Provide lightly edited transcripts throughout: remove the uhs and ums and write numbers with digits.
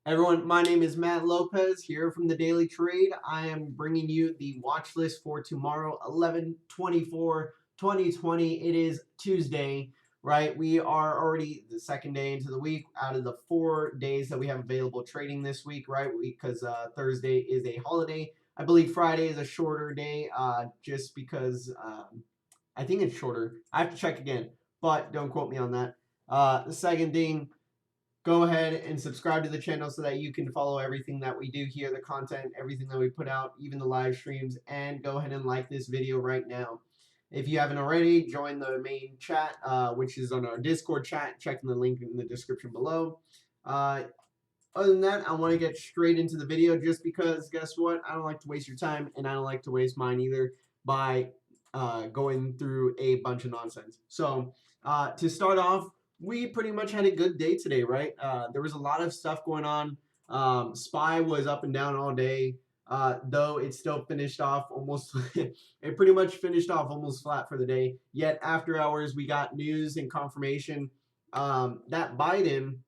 Everyone, my name is Matt Lopez here from the Daily Trade. I am bringing you the watch list for tomorrow, 11/24/2020. It is Tuesday, right? We are already the second day into the week out of the 4 days that we have available trading this week, right? Because Thursday is a holiday. I believe Friday is a shorter day just because I think it's shorter. I have to check again, but don't quote me on that. The second thing, go ahead and subscribe to the channel so that you can follow everything that we do here, the content, everything that we put out, even the live streams, and go ahead and like this video right now. If you haven't already, join the main chat, which is on our Discord chat. Check the link in the description below. Other than that, I want to get straight into the video just because, guess what? I don't like to waste your time, and I don't like to waste mine either by going through a bunch of nonsense. So, to start off, we pretty much had a good day today, right? There was a lot of stuff going on. SPY was up and down all day, though it still finished off almost, it pretty much finished off almost flat for the day. Yet, after hours, we got news and confirmation that Biden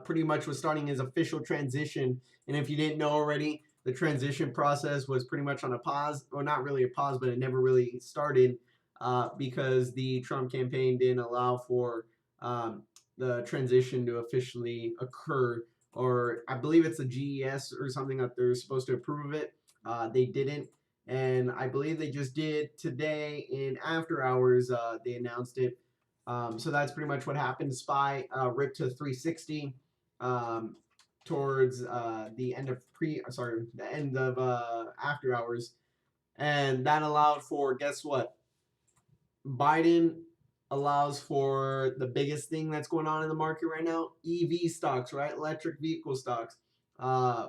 pretty much was starting his official transition. And if you didn't know already, the transition process was pretty much on a pause, or not really a pause, but it never really started because the Trump campaign didn't allow for the transition to officially occur. Or I believe it's a GES or something that they're supposed to approve of it. They didn't. And I believe they just did today in after hours. They announced it. So that's pretty much what happened. SPY ripped to 360 towards the end of the end of after hours, and that allowed for, guess what? Biden allows for the biggest thing that's going on in the market right now: EV stocks, right? Electric vehicle stocks.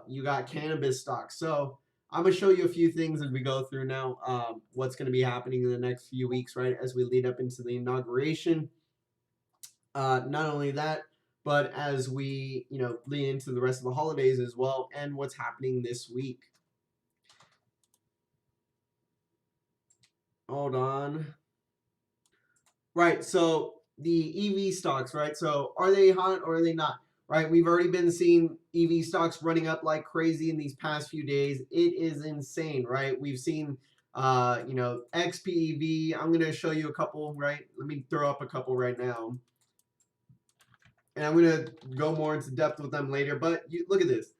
You got cannabis stocks. So I'm gonna show you a few things as we go through now. What's gonna be happening in the next few weeks, right? As we lead up into the inauguration. Not only that, but as we lead into the rest of the holidays as well, and what's happening this week. Hold on. Right. So the EV stocks, right? So are they hot or are they not? Right. We've already been seeing EV stocks running up like crazy in these past few days. It is insane, right? We've seen XPEV. I'm gonna show you a couple, right? Let me throw up a couple right now. And I'm gonna go more into depth with them later. But look at this.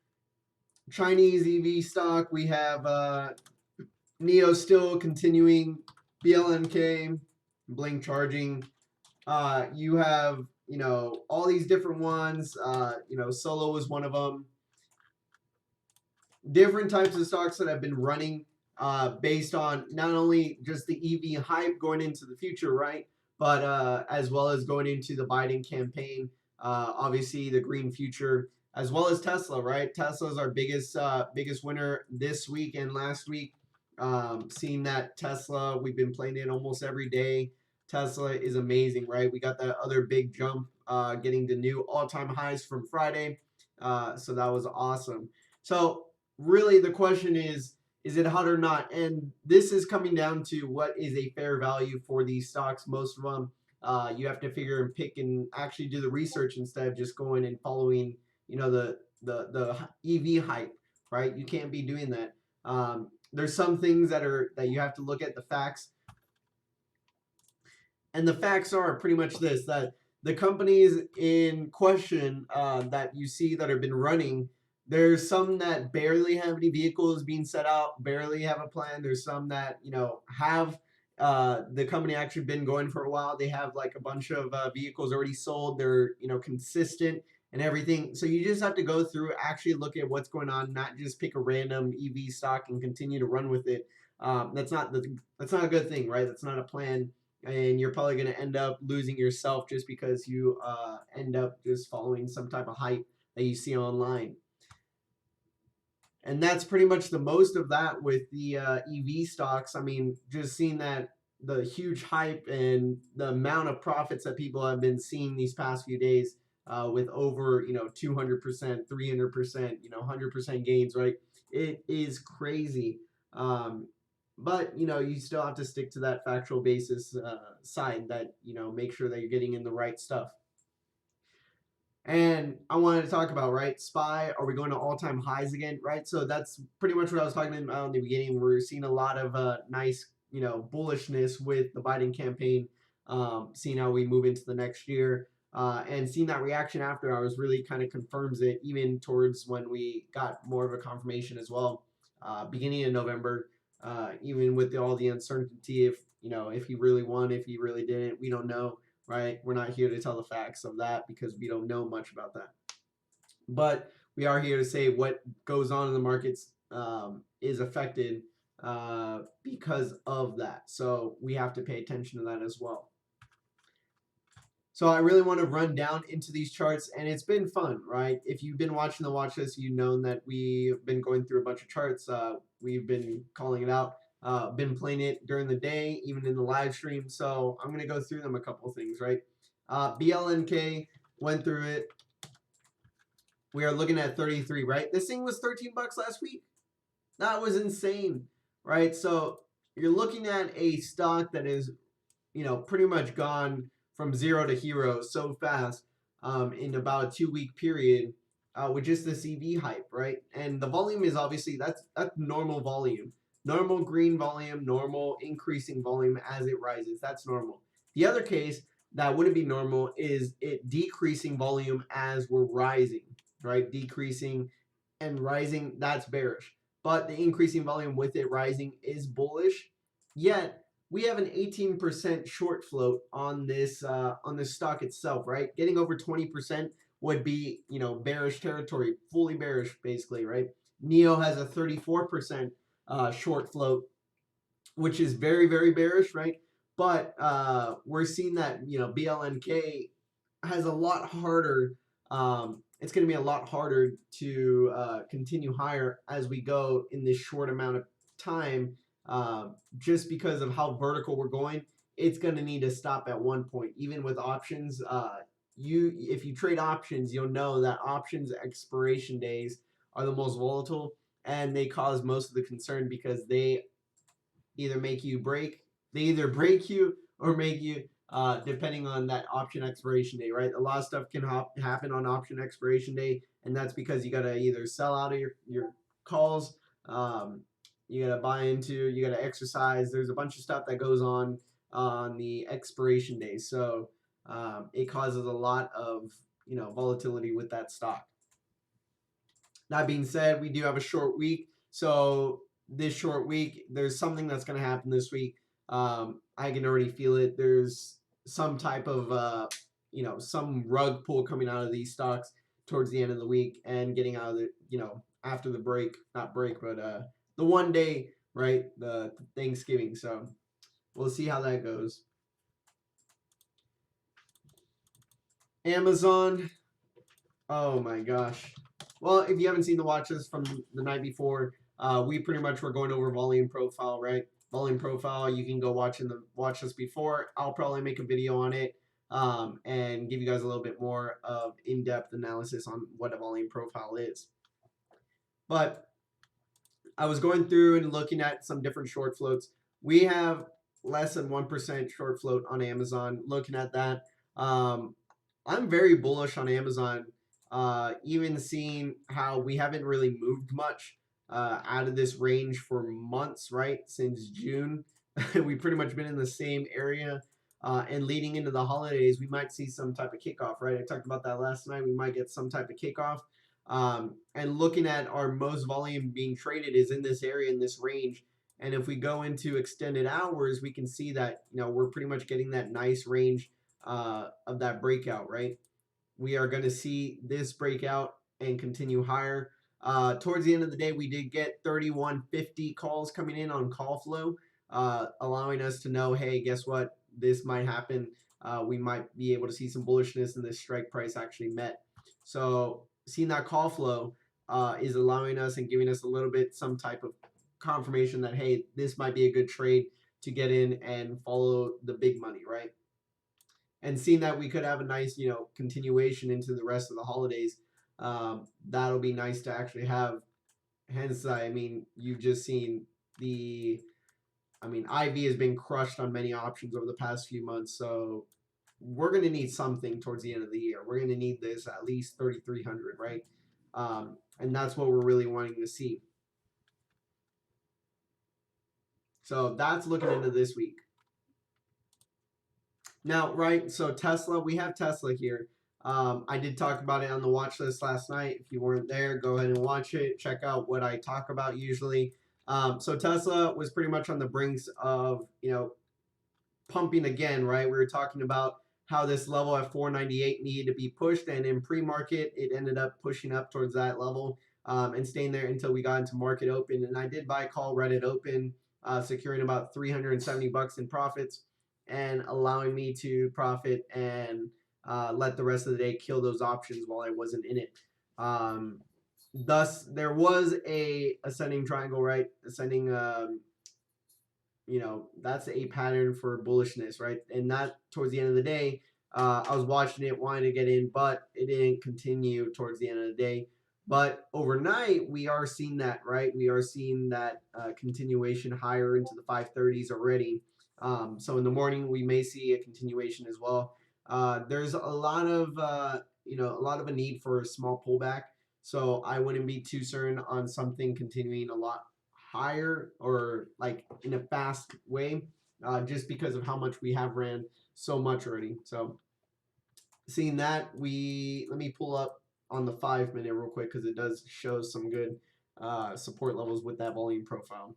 Chinese EV stock. We have Neo still continuing, BLNK, Blink charging. You have all these different ones. Solo was one of them. Different types of stocks that have been running based on not only just the EV hype going into the future, right? But as well as going into the Biden campaign, obviously the green future, as well as Tesla, right? Tesla's our biggest winner this week and last week. Seeing that Tesla, we've been playing it almost every day. Tesla is amazing, right? We got that other big jump, getting the new all-time highs from Friday. So that was awesome. So really the question is it hot or not? And this is coming down to what is a fair value for these stocks. Most of them, you have to figure and pick and actually do the research instead of just going and following, the EV hype, right? You can't be doing that. There's some things that you have to look at the facts, and the facts are pretty much this: that the companies in question that you see that have been running, there's some that barely have any vehicles being set out, barely have a plan. There's some that have the company actually been going for a while. They have like a bunch of vehicles already sold. They're consistent and everything. So you just have to go through, actually look at what's going on, not just pick a random EV stock and continue to run with it. That's not a good thing, right? That's not a plan, and you're probably going to end up losing yourself just because you end up just following some type of hype that you see online. And that's pretty much the most of that with the EV stocks. I mean, just seeing that the huge hype and the amount of profits that people have been seeing these past few days, with over 200%, 300%, 100% gains, right? It is crazy. But you still have to stick to that factual basis side, that make sure that you're getting in the right stuff. And I wanted to talk about, right, SPY, are we going to all-time highs again, right? So that's pretty much what I was talking about in the beginning. We're seeing a lot of nice, bullishness with the Biden campaign, seeing how we move into the next year, and seeing that reaction after hours really kind of confirms it, even towards when we got more of a confirmation as well, beginning of November, even with all the uncertainty, if he really won, if he really didn't, we don't know, right? We're not here to tell the facts of that because we don't know much about that. But we are here to say what goes on in the markets is affected because of that. So we have to pay attention to that as well. So I really want to run down into these charts, and it's been fun, right? If you've been watching the watch list, you've known that we've been going through a bunch of charts. We've been calling it out, been playing it during the day, even in the live stream. So I'm going to go through them a couple of things, right? BLNK, went through it. We are looking at 33, right? This thing was 13 bucks last week. That was insane, right? So you're looking at a stock that is, pretty much gone from zero to hero so fast in about a 2 week period with just this EV hype, right? And the volume is obviously that's normal volume, normal green volume, normal increasing volume as it rises. That's normal. The other case that wouldn't be normal is it decreasing volume as we're rising, right? Decreasing and rising, that's bearish. But the increasing volume with it rising is bullish. Yet we have an 18% short float on this stock itself, right? Getting over 20% would be, bearish territory, fully bearish basically, right? NEO has a 34% short float, which is very, very bearish, right? But we're seeing that, BLNK has a lot harder. It's going to be a lot harder to continue higher as we go in this short amount of time, just because of how vertical we're going. It's going to need to stop at one point. Even with options, if you trade options, you'll know that options expiration days are the most volatile, and they cause most of the concern because they either make you break, they either break you or make you, depending on that option expiration day, right? A lot of stuff can happen on option expiration day, and that's because you got to either sell out of your calls, you got to buy into, you got to exercise. There's a bunch of stuff that goes on the expiration day. So it causes a lot of, volatility with that stock. That being said, we do have a short week. So this short week, there's something that's going to happen this week. I can already feel it. There's some type of, some rug pull coming out of these stocks towards the end of the week and getting out of the, after the break, not break, but the one day, right? The Thanksgiving. So we'll see how that goes. Amazon. Oh my gosh. Well, if you haven't seen the watch list from the night before, we pretty much were going over volume profile, right? Volume profile, you can go watch in the watch list before. I'll probably make a video on it and give you guys a little bit more of in-depth analysis on what a volume profile is. But I was going through and looking at some different short floats. We have less than 1% short float on Amazon. Looking at that, I'm very bullish on Amazon. Even seeing how we haven't really moved much out of this range for months, right? Since June, we've pretty much been in the same area. And leading into the holidays, we might see some type of kickoff, right? I talked about that last night. We might get some type of kickoff. And looking at our most volume being traded is in this area, in this range. And if we go into extended hours, we can see that, we're pretty much getting that nice range of that breakout, right? We are going to see this breakout and continue higher. Towards the end of the day, we did get 3150 calls coming in on call flow, allowing us to know, hey, guess what? This might happen. We might be able to see some bullishness and this strike price actually met. So seeing that call flow is allowing us and giving us a little bit some type of confirmation that, hey, this might be a good trade to get in and follow the big money, right? And seeing that we could have a nice, continuation into the rest of the holidays, that'll be nice to actually have. Hence, you've just seen IV has been crushed on many options over the past few months. So we're going to need something towards the end of the year. We're going to need this at least 3,300, right? And that's what we're really wanting to see. So that's looking into this week. Now, right, so Tesla, we have Tesla here. I did talk about it on the watch list last night. If you weren't there, go ahead and watch it. Check out what I talk about usually. So Tesla was pretty much on the brinks of, pumping again, right? We were talking about how this level at 498 needed to be pushed, and in pre-market, it ended up pushing up towards that level and staying there until we got into market open. And I did buy call right at open, securing about $370 in profits and allowing me to profit and let the rest of the day kill those options while I wasn't in it. Thus, there was a ascending triangle, right? Ascending that's a pattern for bullishness, right? And that towards the end of the day, I was watching it, wanting to get in, but it didn't continue towards the end of the day. But overnight, we are seeing that, right? We are seeing that continuation higher into the 530s already. So in the morning, we may see a continuation as well. There's a lot of, a need for a small pullback. So I wouldn't be too certain on something continuing a lot higher or like in a fast way, just because of how much we have ran so much already. So seeing that, let me pull up on the 5 minute real quick because it does show some good support levels with that volume profile.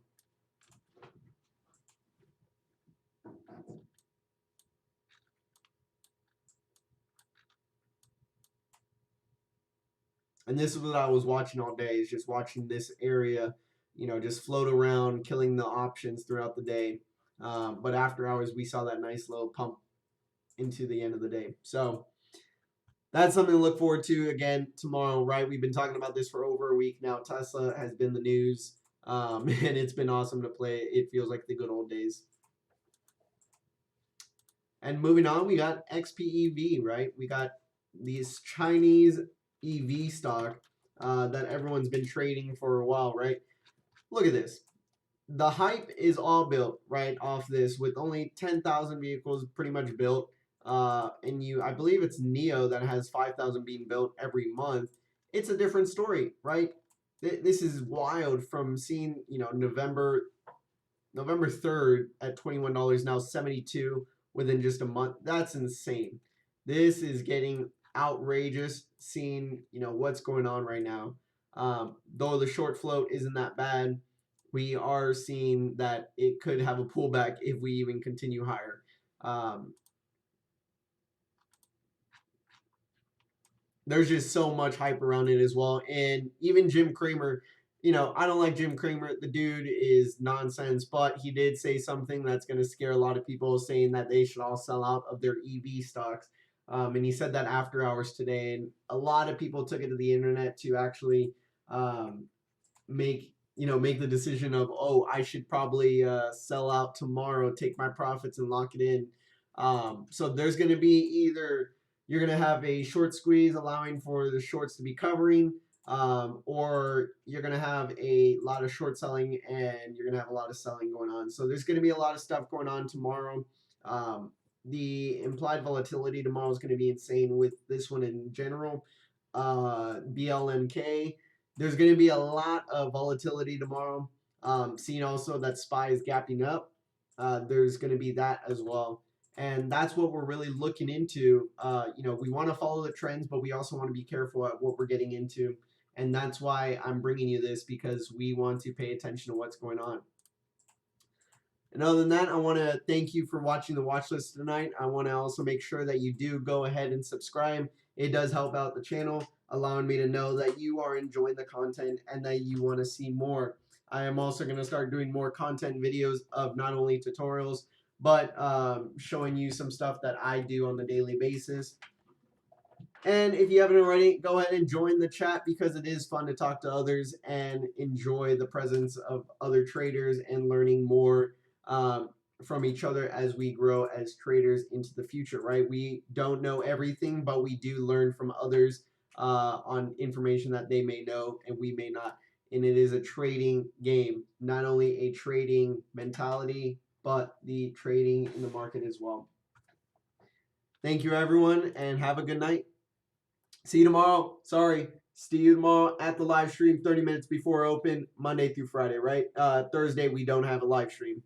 And this is what I was watching all day, is just watching this area, just float around, killing the options throughout the day. But after hours, we saw that nice little pump into the end of the day. So that's something to look forward to again tomorrow, right? We've been talking about this for over a week now. Tesla has been the news, and it's been awesome to play. It feels like the good old days. And moving on, we got XPEV, right? We got these Chinese EV stock that everyone's been trading for a while, right? Look at this. The hype is all built right off this, with only 10,000 vehicles pretty much built. I believe it's NEO that has 5,000 being built every month. It's a different story, right? This is wild from seeing, November 3rd at $21, now 72 within just a month. That's insane. This is getting outrageous seeing, what's going on right now. Though the short float isn't that bad, we are seeing that it could have a pullback if we even continue higher. There's just so much hype around it as well. And even Jim Cramer, I don't like Jim Cramer. The dude is nonsense, but he did say something that's going to scare a lot of people, saying that they should all sell out of their EV stocks. And he said that after hours today. And a lot of people took it to the internet to actually make the decision of, oh, I should probably sell out tomorrow, take my profits and lock it in. So there's going to be either you're going to have a short squeeze allowing for the shorts to be covering, or you're going to have a lot of short selling and you're going to have a lot of selling going on. So there's going to be a lot of stuff going on tomorrow. The implied volatility tomorrow is going to be insane with this one in general. BLMK, there's going to be a lot of volatility tomorrow. Seeing also that SPY is gapping up. There's going to be that as well. And that's what we're really looking into. We want to follow the trends, but we also want to be careful at what we're getting into. And that's why I'm bringing you this, because we want to pay attention to what's going on. And other than that, I want to thank you for watching the watch list tonight. I want to also make sure that you do go ahead and subscribe. It does help out the channel, allowing me to know that you are enjoying the content and that you want to see more. I am also going to start doing more content videos of not only tutorials, but showing you some stuff that I do on a daily basis. And if you haven't already, go ahead and join the chat, because it is fun to talk to others and enjoy the presence of other traders and learning more from each other as we grow as traders into the future, right? We don't know everything, but we do learn from others on information that they may know and we may not. And it is a trading game, not only a trading mentality, but the trading in the market as well. Thank you, everyone, and have a good night. See you tomorrow. Sorry. See you tomorrow at the live stream 30 minutes before open, Monday through Friday, right? Thursday, we don't have a live stream.